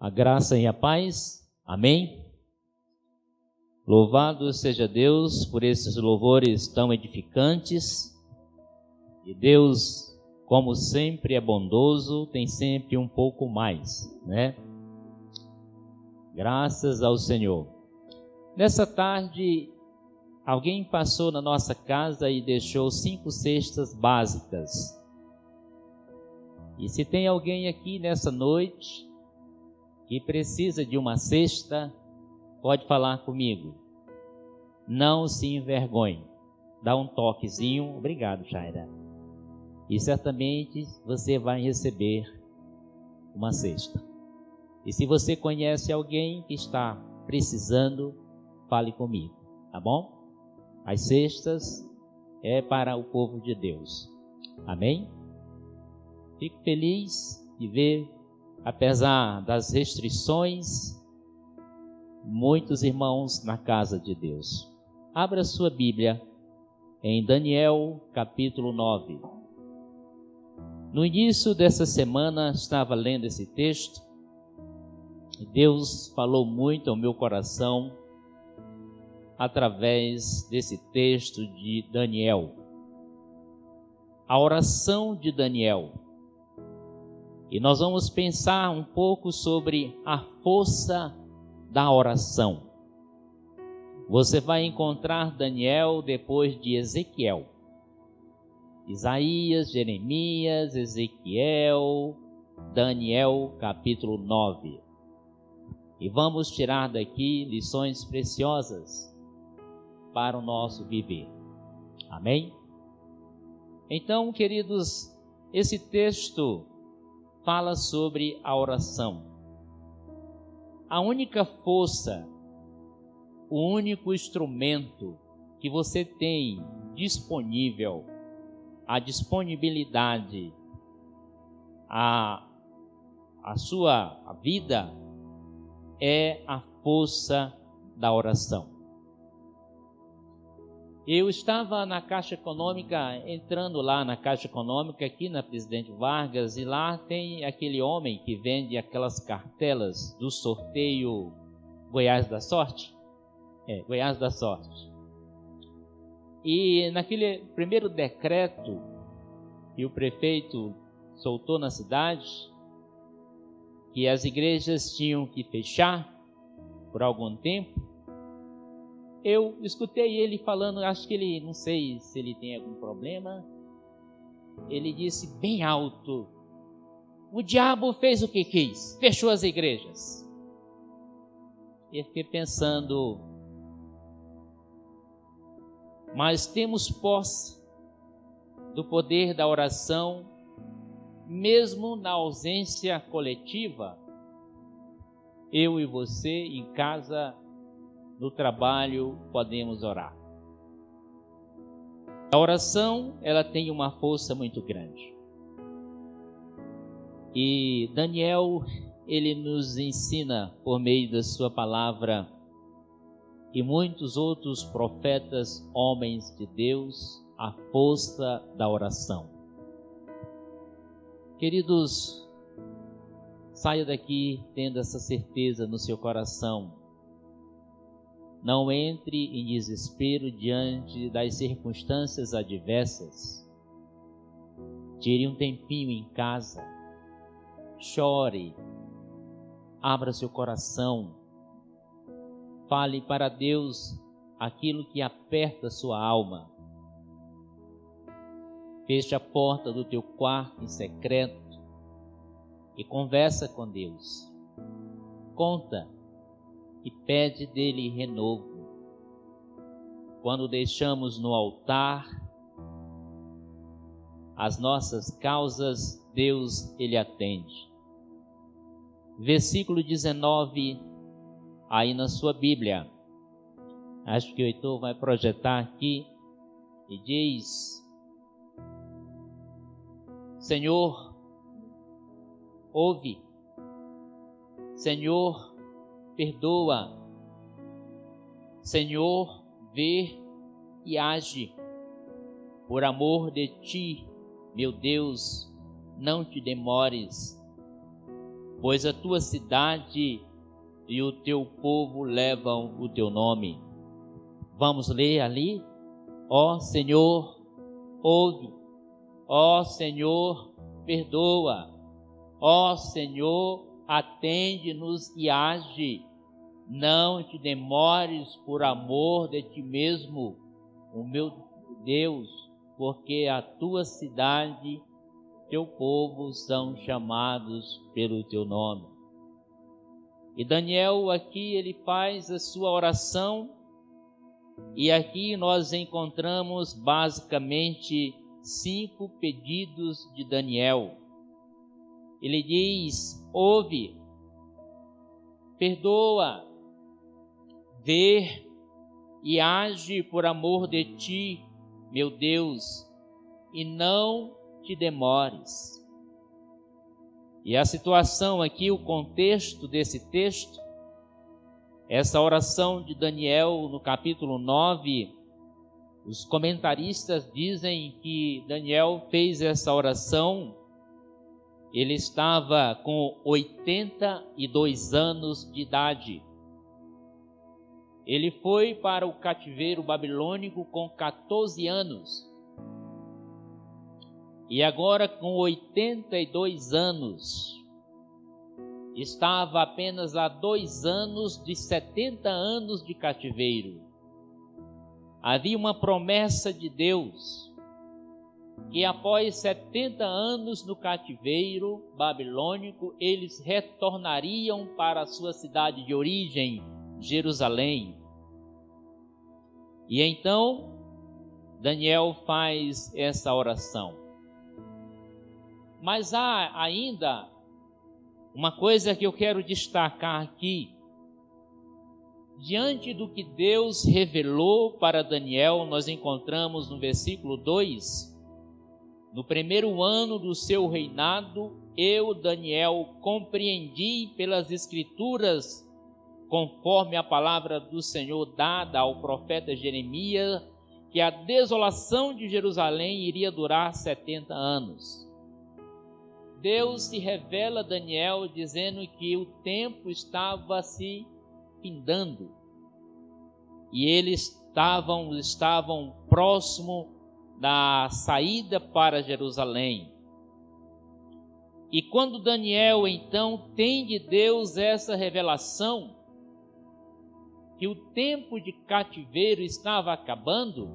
A graça e a paz, amém? Louvado seja Deus por esses louvores tão edificantes. E Deus, como sempre, é bondoso, tem sempre um pouco mais, né? Graças ao Senhor. Nessa tarde, alguém passou na nossa casa e deixou 5 cestas básicas. E se tem alguém aqui nessa noite que precisa de uma cesta, pode falar comigo. Não se envergonhe. Dá um toquezinho. Obrigado, Shaira. E certamente você vai receber uma cesta. E se você conhece alguém que está precisando, fale comigo, tá bom? As cestas é para o povo de Deus. Amém? Fico feliz de ver, apesar das restrições, muitos irmãos na casa de Deus. Abra sua Bíblia em Daniel, capítulo 9. No início dessa semana, estava lendo esse texto e Deus falou muito ao meu coração através desse texto de Daniel. A oração de Daniel. E nós vamos pensar um pouco sobre a força da oração. Você vai encontrar Daniel depois de Ezequiel. Isaías, Jeremias, Ezequiel, Daniel, capítulo 9. E vamos tirar daqui lições preciosas para o nosso viver. Amém? Então, queridos, esse texto fala sobre a oração. A única força, o único instrumento que você tem disponível, a disponibilidade, a sua vida, é a força da oração. Eu estava na Caixa Econômica, entrando lá na Caixa Econômica, aqui na Presidente Vargas, e lá tem aquele homem que vende aquelas cartelas do sorteio Goiás da Sorte. Goiás da Sorte. E naquele primeiro decreto que o prefeito soltou na cidade, que as igrejas tinham que fechar por algum tempo, eu escutei ele falando, acho que ele, não sei se ele tem algum problema, ele disse bem alto: o diabo fez o que quis, fechou as igrejas. E eu fiquei pensando, mas temos posse do poder da oração, mesmo na ausência coletiva. Eu e você em casa, no trabalho, podemos orar. A oração, ela tem uma força muito grande. E Daniel, ele nos ensina por meio da sua palavra, e muitos outros profetas, homens de Deus, a força da oração. Queridos, saia daqui tendo essa certeza no seu coração. Não entre em desespero diante das circunstâncias adversas. Tire um tempinho em casa. Chore. Abra seu coração. Fale para Deus aquilo que aperta sua alma. Feche a porta do teu quarto em secreto e conversa com Deus. Conta e pede dele renovo. Quando deixamos no altar as nossas causas, Deus, ele atende. Versículo 19, aí na sua Bíblia. Acho que o Heitor vai projetar aqui. E diz: Senhor, ouve. Senhor, perdoa. Senhor, vê e age. Por amor de ti, meu Deus, não te demores. pois a tua cidade e o teu povo levam o teu nome. Vamos ler ali? Ó Senhor, ouve. Ó Senhor, perdoa. Ó Senhor, atende-nos e age. Não te demores por amor de ti mesmo, o meu Deus, porque a tua cidade, teu povo são chamados pelo teu nome. E Daniel aqui ele faz a sua oração, e aqui nós encontramos basicamente 5 pedidos de Daniel. Ele diz: ouve, perdoa, vê e age por amor de ti, meu Deus, e não te demores. E a situação aqui, o contexto desse texto, essa oração de Daniel no capítulo 9, os comentaristas dizem que Daniel fez essa oração, ele estava com 82 anos de idade. Ele foi para o cativeiro babilônico com 14 anos. E agora, com 82 anos, estava apenas a 2 anos de 70 anos de cativeiro. Havia uma promessa de Deus, que após 70 anos no cativeiro babilônico, eles retornariam para a sua cidade de origem, Jerusalém. E então, Daniel faz essa oração. Mas há ainda uma coisa que eu quero destacar aqui. Diante do que Deus revelou para Daniel, nós encontramos no versículo 2, no primeiro ano do seu reinado, eu, Daniel, compreendi pelas Escrituras, conforme a palavra do Senhor dada ao profeta Jeremias, que a desolação de Jerusalém iria durar 70 anos. Deus se revela a Daniel dizendo que o tempo estava se findando e eles estavam próximo da saída para Jerusalém. E quando Daniel então tem de Deus essa revelação, que o tempo de cativeiro estava acabando,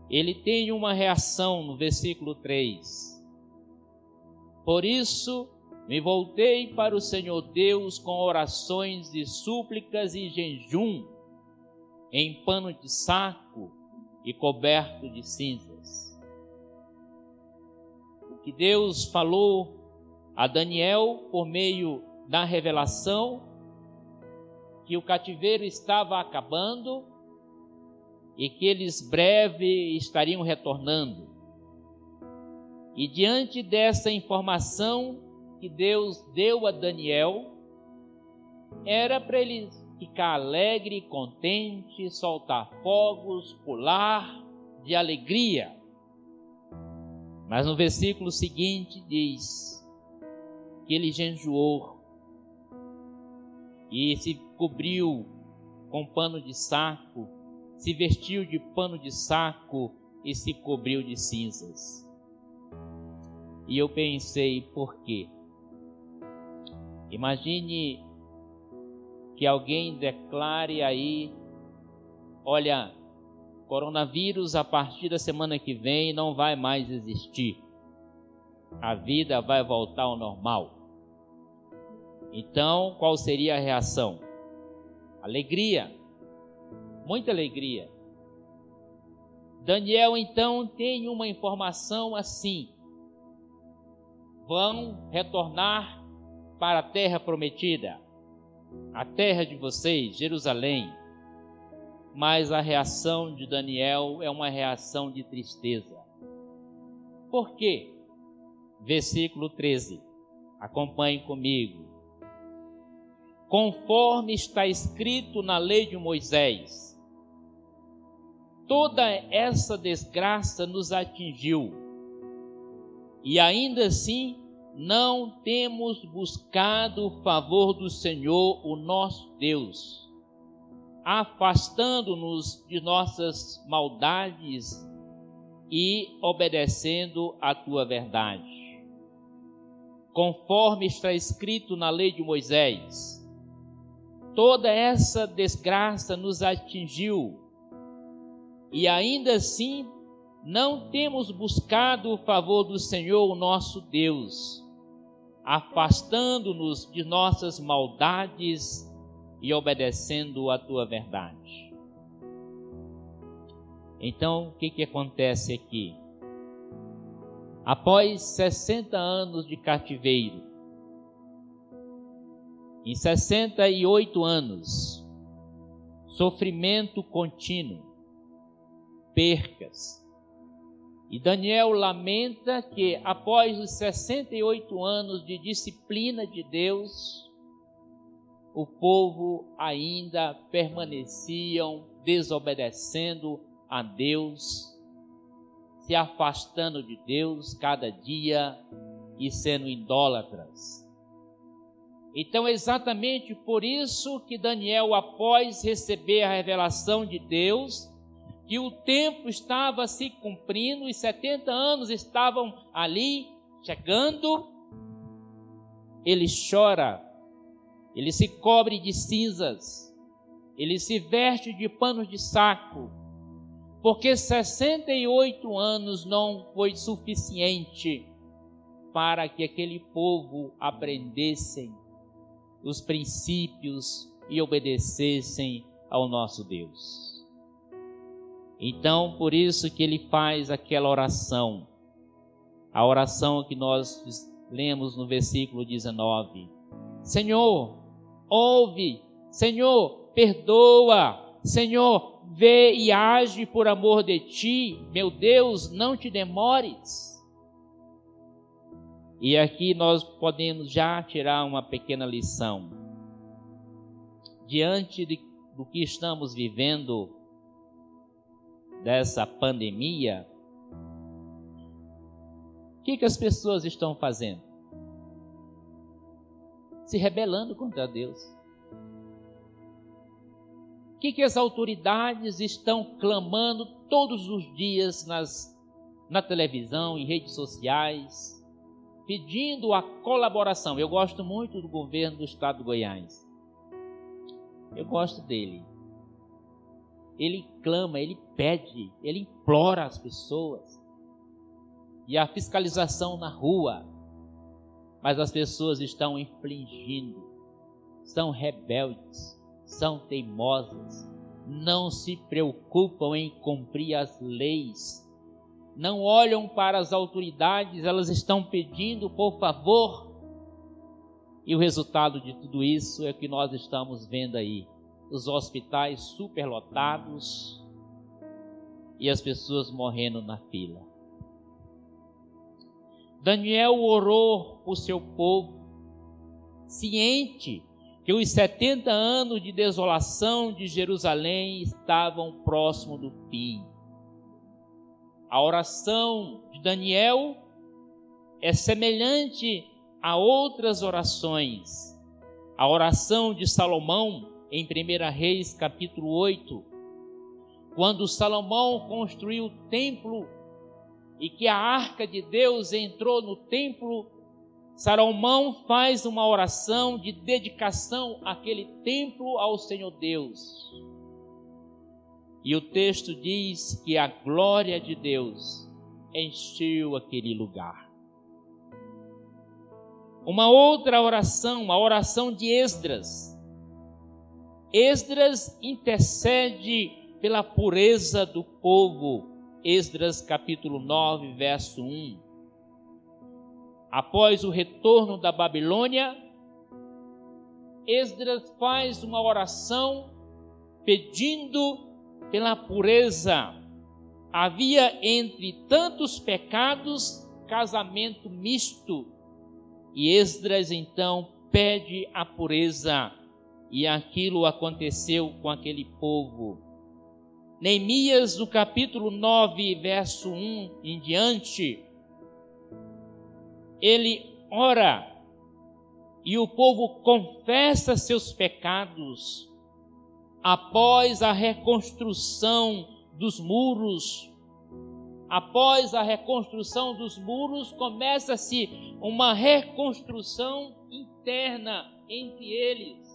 ele tem uma reação no versículo 3. Por isso, me voltei para o Senhor Deus com orações de súplicas e jejum, em pano de saco e coberto de cinzas. O que Deus falou a Daniel por meio da revelação, que o cativeiro estava acabando e que eles breve estariam retornando. E diante dessa informação que Deus deu a Daniel, era para ele ficar alegre, contente, soltar fogos, pular de alegria. Mas no versículo seguinte diz que ele jejuou e se cobriu com pano de saco, se vestiu de pano de saco e se cobriu de cinzas. E eu pensei, por quê? Imagine que alguém declare aí, olha, coronavírus a partir da semana que vem não vai mais existir. A vida vai voltar ao normal. Então, qual seria a reação? Alegria, muita alegria. Daniel então tem uma informação assim: vão retornar para a terra prometida, a terra de vocês, Jerusalém. Mas a reação de Daniel é uma reação de tristeza. Por quê? Versículo 13, acompanhe comigo. Conforme está escrito na lei de Moisés, toda essa desgraça nos atingiu, e ainda assim não temos buscado o favor do Senhor, o nosso Deus, afastando-nos de nossas maldades e obedecendo a tua verdade. Conforme está escrito na lei de Moisés, toda essa desgraça nos atingiu e ainda assim não temos buscado o favor do Senhor, o nosso Deus, afastando-nos de nossas maldades e obedecendo a tua verdade. Então, o que acontece aqui? Após 60 anos de cativeiro, em 68 anos, sofrimento contínuo, percas, e Daniel lamenta que após os 68 anos de disciplina de Deus, o povo ainda permaneciam desobedecendo a Deus, se afastando de Deus cada dia e sendo idólatras. Então, exatamente por isso que Daniel, após receber a revelação de Deus, que o tempo estava se cumprindo, os 70 anos estavam ali chegando, ele chora, ele se cobre de cinzas, ele se veste de panos de saco, porque 68 anos não foi suficiente para que aquele povo aprendessem os princípios e obedecessem ao nosso Deus. Então, por isso que ele faz aquela oração, a oração que nós lemos no versículo 19. Senhor, ouve, Senhor, perdoa, Senhor, vê e age por amor de ti, meu Deus, não te demores. E aqui nós podemos já tirar uma pequena lição. Diante do que estamos vivendo, dessa pandemia, o que as pessoas estão fazendo? Se rebelando contra Deus. O que as autoridades estão clamando todos os dias na televisão, em redes sociais, pedindo a colaboração? Eu gosto muito do governo do estado do Goiás. Eu gosto dele. Ele clama, ele pede, ele implora as pessoas. E a fiscalização na rua. Mas as pessoas estão infringindo, são rebeldes, são teimosas, não se preocupam em cumprir as leis, não olham para as autoridades, elas estão pedindo por favor. E o resultado de tudo isso é o que nós estamos vendo aí. Os hospitais superlotados e as pessoas morrendo na fila. Daniel orou por seu povo, ciente que os 70 anos de desolação de Jerusalém estavam próximo do fim. A oração de Daniel é semelhante a outras orações. A oração de Salomão, em 1 Reis, capítulo 8, quando Salomão construiu o templo e que a arca de Deus entrou no templo, Salomão faz uma oração de dedicação àquele templo ao Senhor Deus. E o texto diz que a glória de Deus encheu aquele lugar. Uma outra oração, a oração de Esdras. Esdras intercede pela pureza do povo. Esdras capítulo 9, verso 1. Após o retorno da Babilônia, Esdras faz uma oração pedindo pela pureza. Havia entre tantos pecados casamento misto. E Esdras então pede a pureza. E aquilo aconteceu com aquele povo. Neemias, no capítulo 9, verso 1 em diante, ele ora e o povo confessa seus pecados, após a reconstrução dos muros, começa-se uma reconstrução interna entre eles.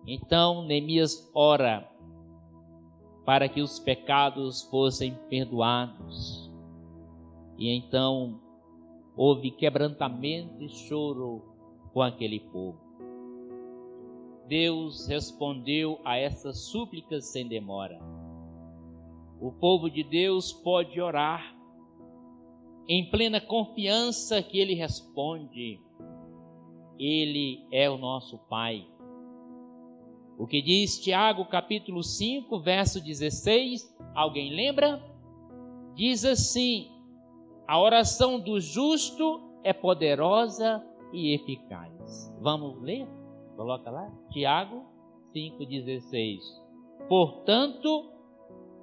Então Neemias ora para que os pecados fossem perdoados. E então houve quebrantamento e choro com aquele povo. Deus respondeu a essas súplicas sem demora. O povo de Deus pode orar em plena confiança que Ele responde. Ele é o nosso Pai. O que diz Tiago capítulo 5, verso 16, alguém lembra? Diz assim: a oração do justo é poderosa e eficaz. Vamos ler? Coloca lá, Tiago 5,16. Portanto,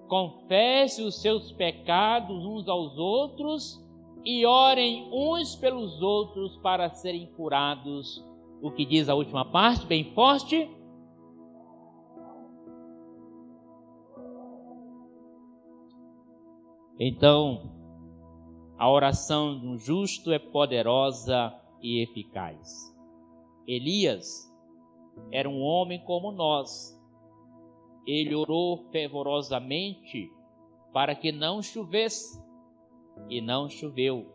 confesse os seus pecados uns aos outros e orem uns pelos outros para serem curados. O que diz a última parte, bem forte? Então, a oração do justo é poderosa e eficaz. Elias era um homem como nós. Ele orou fervorosamente para que não chovesse, e não choveu.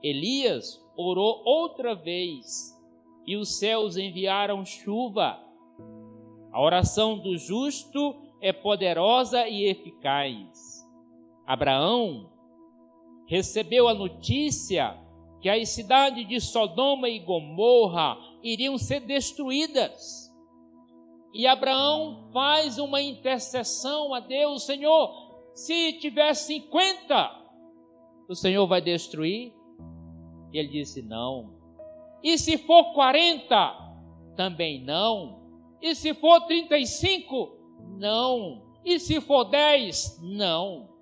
Elias orou outra vez, e os céus enviaram chuva. A oração do justo é poderosa e eficaz. Abraão recebeu a notícia que as cidades de Sodoma e Gomorra iriam ser destruídas. E Abraão faz uma intercessão a Deus: Senhor, se tiver 50, o Senhor vai destruir? E ele disse: não. E se for 40, também não. E se for 35, não. E se for 10, não.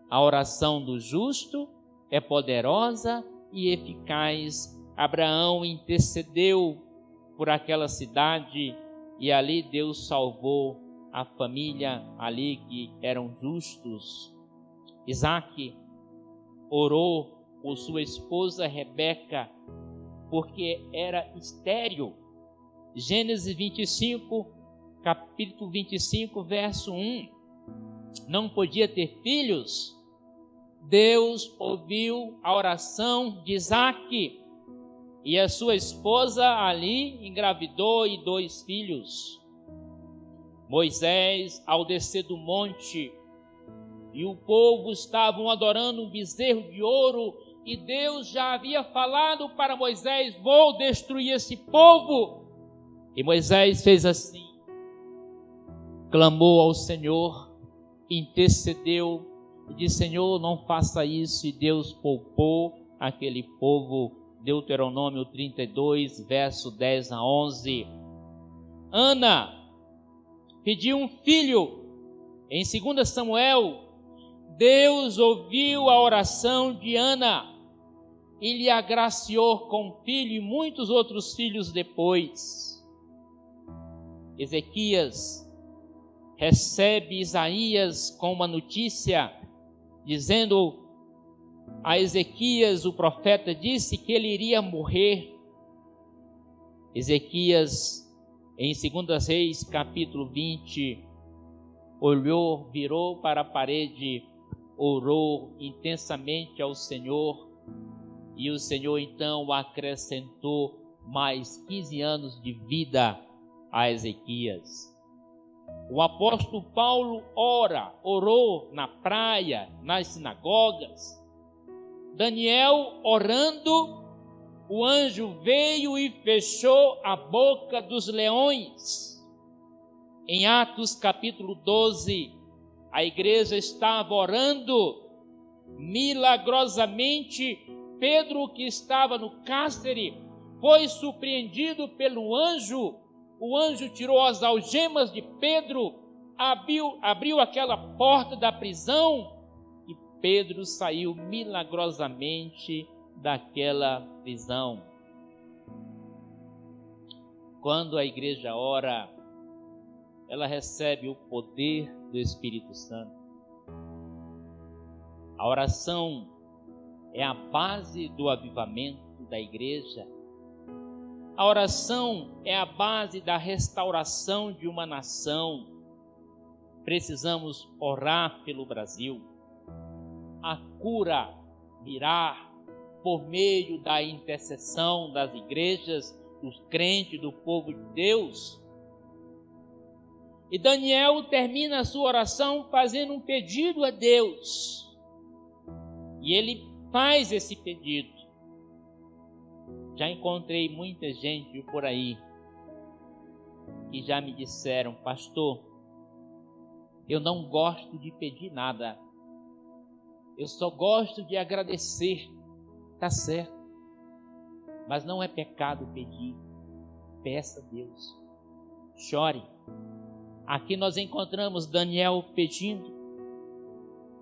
A oração do justo é poderosa e eficaz. Abraão intercedeu por aquela cidade e ali Deus salvou a família ali que eram justos. Isaac orou por sua esposa Rebeca porque era estéril. Gênesis 25, capítulo 25, verso 1. Não podia ter filhos. Deus ouviu a oração de Isaac e a sua esposa ali engravidou e 2 filhos. Moisés, ao descer do monte, e o povo estavam adorando um bezerro de ouro, e Deus já havia falado para Moisés: vou destruir esse povo. E Moisés fez assim, clamou ao Senhor, intercedeu e disse: Senhor, não faça isso. E Deus poupou aquele povo. Deuteronômio 32, verso 10 a 11. Ana pediu um filho. Em 2 Samuel, Deus ouviu a oração de Ana e lhe agraciou com um filho e muitos outros filhos depois. Ezequias recebe Isaías com uma notícia, dizendo a Ezequias, o profeta disse que ele iria morrer. Ezequias, em 2 Reis, capítulo 20, olhou, virou para a parede, orou intensamente ao Senhor, e o Senhor então acrescentou mais 15 anos de vida a Ezequias. O apóstolo Paulo orou na praia, nas sinagogas. Daniel orando, o anjo veio e fechou a boca dos leões. Em Atos capítulo 12, a igreja estava orando, milagrosamente Pedro, que estava no cárcere, foi surpreendido pelo anjo. O anjo tirou as algemas de Pedro, abriu aquela porta da prisão e Pedro saiu milagrosamente daquela visão. Quando a igreja ora, ela recebe o poder do Espírito Santo. A oração é a base do avivamento da igreja. A oração é a base da restauração de uma nação. Precisamos orar pelo Brasil. A cura virá por meio da intercessão das igrejas, dos crentes, do povo de Deus. E Daniel termina a sua oração fazendo um pedido a Deus. E ele faz esse pedido. Já encontrei muita gente por aí que já me disseram: pastor, eu não gosto de pedir nada. Eu só gosto de agradecer. Tá certo. Mas não é pecado pedir. Peça a Deus. Chore. Aqui nós encontramos Daniel pedindo.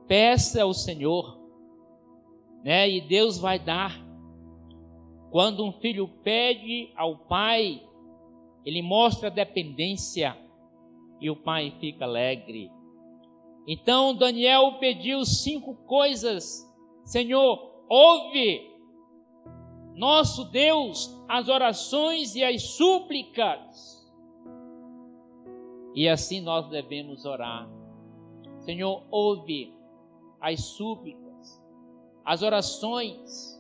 Peça ao Senhor, né? E Deus vai dar. Quando um filho pede ao pai, ele mostra dependência e o pai fica alegre. Então Daniel pediu 5 coisas. Senhor, ouve, nosso Deus, as orações e as súplicas. E assim nós devemos orar. Senhor, ouve as súplicas, as orações.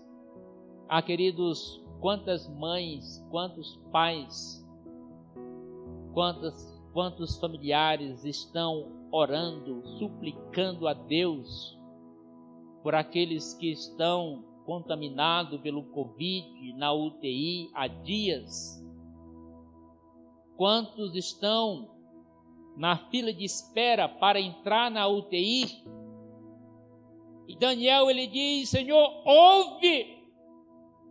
Ah, queridos, quantas mães, quantos pais, quantos familiares estão orando, suplicando a Deus por aqueles que estão contaminados pelo Covid na UTI há dias. Quantos estão na fila de espera para entrar na UTI? E Daniel, ele diz: Senhor, ouve.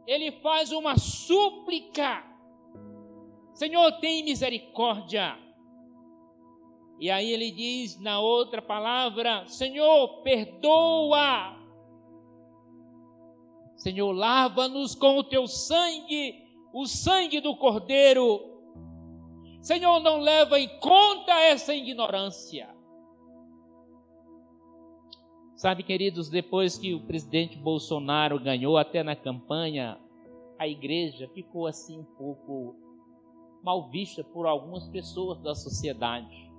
Ele faz uma súplica. Senhor, tem misericórdia. E aí ele diz na outra palavra: Senhor, perdoa. Senhor, lava-nos com o teu sangue, o sangue do Cordeiro. Senhor, não leva em conta essa ignorância. Sabe, queridos, depois que o presidente Bolsonaro ganhou, até na campanha, a igreja ficou assim um pouco mal vista por algumas pessoas da sociedade.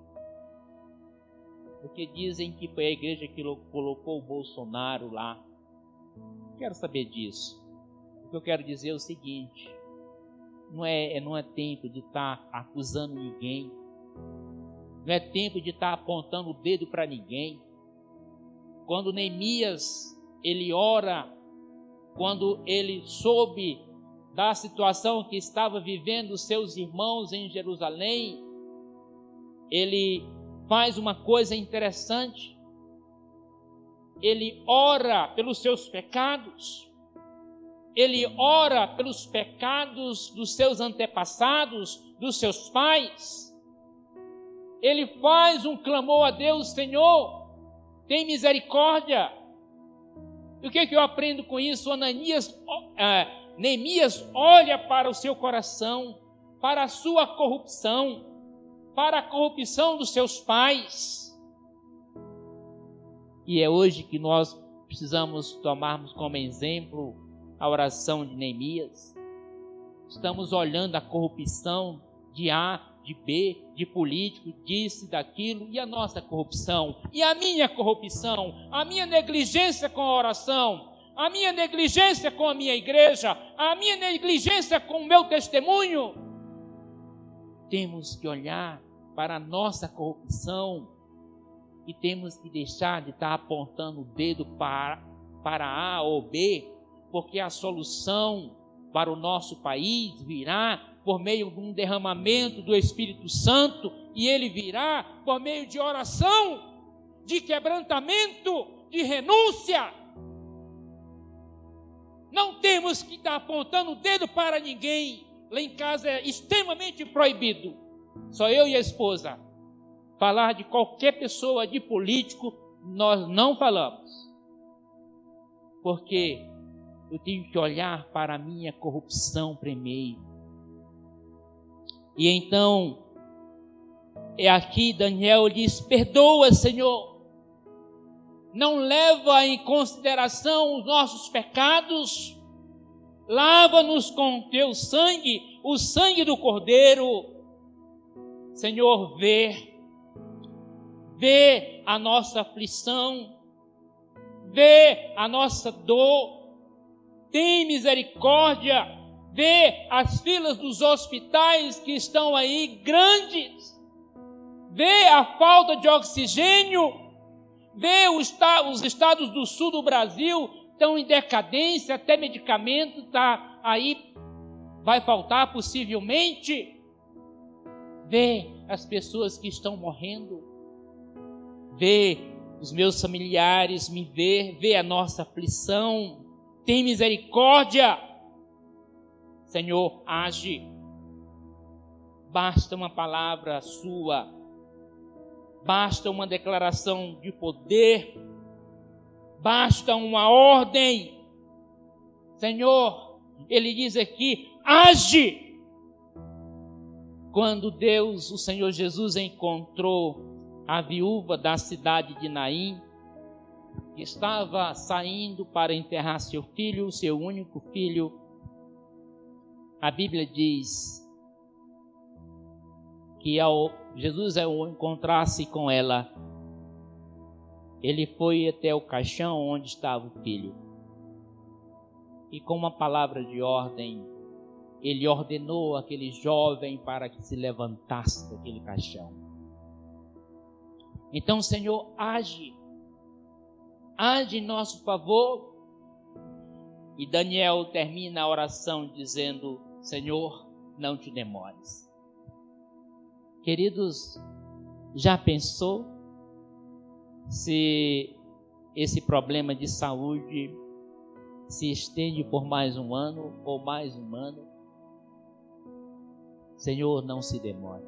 Porque dizem que foi a igreja que colocou o Bolsonaro lá. Não quero saber disso. O que eu quero dizer é o seguinte: não é tempo de estar acusando ninguém. Não é tempo de estar apontando o dedo para ninguém. Quando Neemias, ele ora, quando ele soube da situação que estava vivendo seus irmãos em Jerusalém, ele faz uma coisa interessante. Ele ora pelos seus pecados. Ele ora pelos pecados dos seus antepassados, dos seus pais. Ele faz um clamor a Deus: Senhor, tem misericórdia. E o que eu aprendo com isso? Neemias olha para o seu coração, para a sua corrupção, para a corrupção dos seus pais. E é hoje que nós precisamos tomarmos como exemplo a oração de Neemias. Estamos olhando a corrupção de A, de B, de político, disso, daquilo, e a nossa corrupção, e a minha corrupção, a minha negligência com a oração, a minha negligência com a minha igreja, a minha negligência com o meu testemunho. Temos que olhar para a nossa corrupção e temos que deixar de estar apontando o dedo para A ou B, porque a solução para o nosso país virá por meio de um derramamento do Espírito Santo, e ele virá por meio de oração, de quebrantamento, de renúncia. Não temos que estar apontando o dedo para ninguém. Lá em casa é extremamente proibido, só eu e a esposa, falar de qualquer pessoa, de político, nós não falamos. Porque eu tenho que olhar para a minha corrupção primeiro. E então, aqui Daniel diz: perdoa, Senhor, não leva em consideração os nossos pecados, lava-nos com o teu sangue, o sangue do Cordeiro. Senhor, vê a nossa aflição, vê a nossa dor, tem misericórdia, vê as filas dos hospitais que estão aí grandes, vê a falta de oxigênio, vê os estados do sul do Brasil estão em decadência, até medicamento está aí, vai faltar possivelmente. Vê as pessoas que estão morrendo, vê os meus familiares, vê a nossa aflição, tem misericórdia. Senhor, age. Basta uma palavra sua, basta uma declaração de poder, basta uma ordem. Senhor, ele diz aqui: age. Quando Deus, o Senhor Jesus, encontrou a viúva da cidade de Naim, que estava saindo para enterrar seu filho, seu único filho, a Bíblia diz que ao Jesus, ao encontrar-se com ela, ele foi até o caixão onde estava o filho. E com uma palavra de ordem, ele ordenou aquele jovem para que se levantasse daquele caixão. Então, Senhor, age em nosso favor. E Daniel termina a oração dizendo: Senhor, não te demores. Queridos, já pensou se esse problema de saúde se estende por mais um ano ou mais um ano? Senhor, não se demore.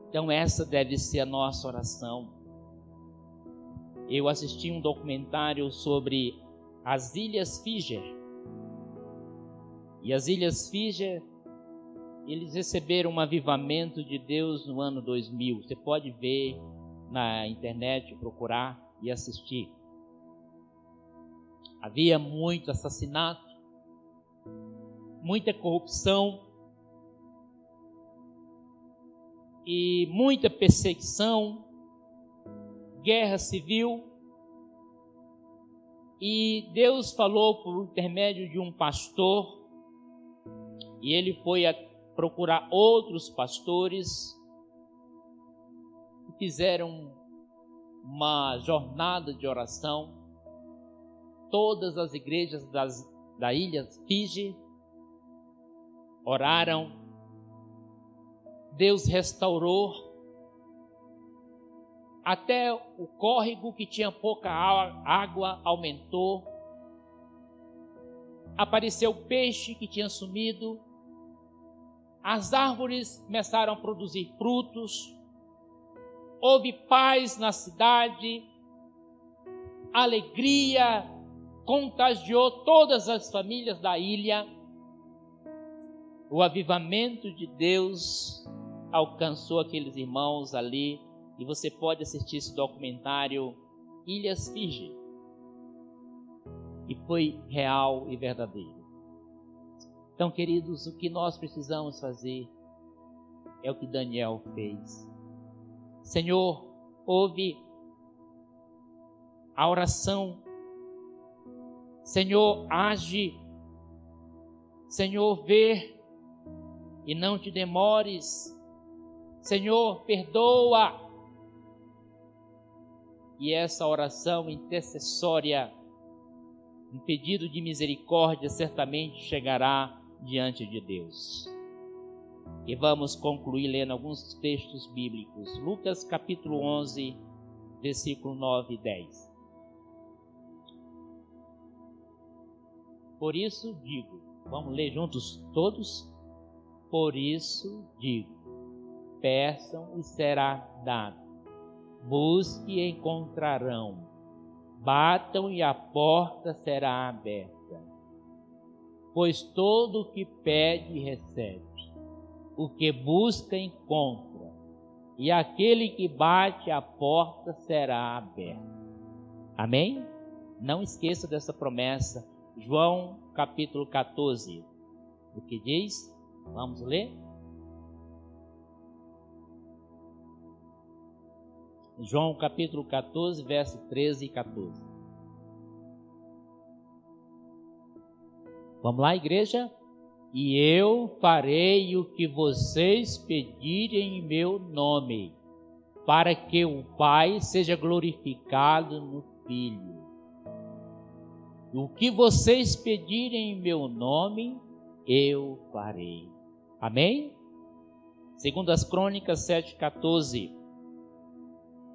Então essa deve ser a nossa oração. Eu assisti um documentário sobre as Ilhas Fiji. E as Ilhas Fiji, eles receberam um avivamento de Deus no ano 2000. Você pode ver na internet, procurar e assistir. Havia muito assassinato, muita corrupção e muita perseguição, guerra civil. E Deus falou por intermédio de um pastor, e ele foi a procurar outros pastores, que fizeram uma jornada de oração. Todas as igrejas da ilha Fiji oraram. Deus restaurou. Até o córrego que tinha pouca água aumentou. Apareceu peixe que tinha sumido. As árvores começaram a produzir frutos. Houve paz na cidade. Alegria contagiou todas as famílias da ilha. O avivamento de Deus alcançou aqueles irmãos ali. E você pode assistir esse documentário Ilhas Fiji. E foi real e verdadeiro. Então, queridos, o que nós precisamos fazer é o que Daniel fez. Senhor, ouve a oração. Senhor, age. Senhor, vê e não te demores. Senhor, perdoa. E essa oração intercessória, um pedido de misericórdia, certamente chegará diante de Deus. E vamos concluir lendo alguns textos bíblicos. Lucas capítulo 11, versículo 9 e 10. Por isso digo, vamos ler juntos todos? Por isso digo, peçam e será dado. Busque e encontrarão. batam e a porta será aberta. Pois todo o que pede, recebe. O que busca, encontra. E aquele que bate, a porta será aberta. Amém? Não esqueça dessa promessa. João capítulo 14. O que diz? Vamos ler? João capítulo 14, verso 13 e 14. Vamos lá, igreja? E eu farei o que vocês pedirem em meu nome, para que o Pai seja glorificado no Filho. O que vocês pedirem em meu nome, eu farei. Amém? Segundo as Crônicas 7,14.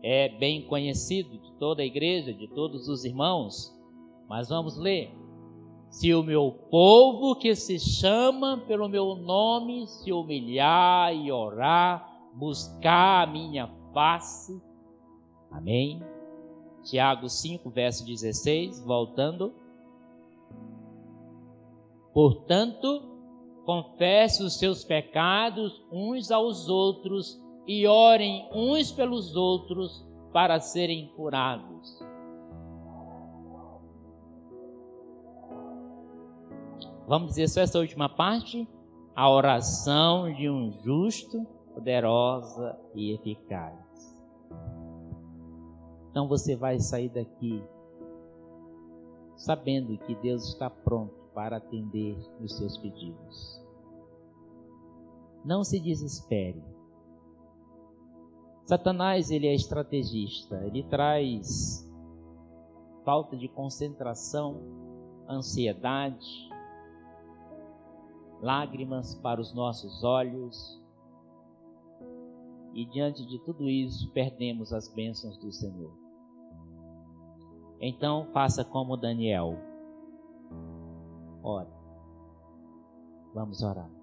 É bem conhecido de toda a igreja, de todos os irmãos, mas vamos ler. Se o meu povo que se chama pelo meu nome se humilhar e orar, buscar a minha face. Amém? Tiago 5, verso 16, voltando. Portanto, confesse os seus pecados uns aos outros e orem uns pelos outros para serem curados. Vamos dizer só essa última parte? A oração de um justo, poderosa e eficaz. Então você vai sair daqui sabendo que Deus está pronto para atender os seus pedidos. Não se desespere. Satanás, ele é estrategista, ele traz falta de concentração, ansiedade, lágrimas para os nossos olhos, e diante de tudo isso perdemos as bênçãos do Senhor. Então faça como Daniel. Ora, vamos orar.